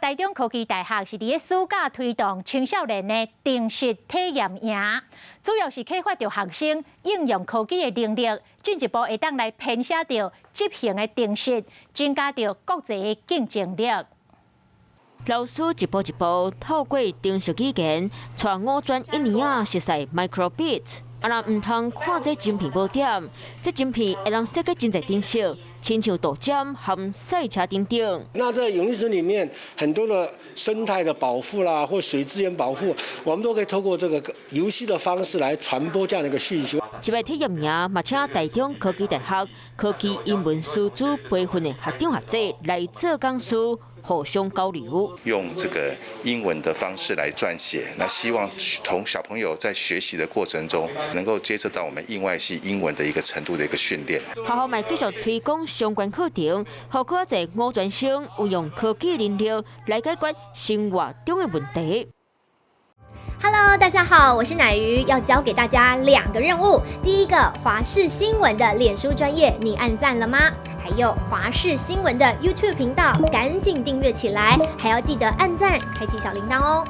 台中科技大学是伫咧暑假推动青少年的定时体验营，主要是启发着学生应用科技的能力，进一步会当来编写着执行的定时，增加着国际的竞争力。老师一步一步透过定时语言，带5专1年啊熟悉 microbit。啊，若唔通看这晶片无点，这晶片会让设计真侪定时，亲像导尖和赛车等等。那在永续村里面，很多的生态的保护啦，或水资源保护，我们都可以透过这个游戏的方式来传播这样的一个讯息。这摆体验营嘛，请台中科技大学科技英文师资培训的学长学姐来做讲师。互相交流，用这个英文的方式来撰写，那希望同小朋友在学习的过程中，能够接受到我们应外系英文的一个程度的一个训练。学校嘛继续推广相关课程，让更多5专生运用科技能力来解决生活中的问题。Hello， 大家好，我是乃瑜，要教给大家2个任务。第一个，华视新闻的脸书专页，你按赞了吗？还有华视新闻的 YouTube 频道，赶紧订阅起来，还要记得按赞，开启小铃铛哦。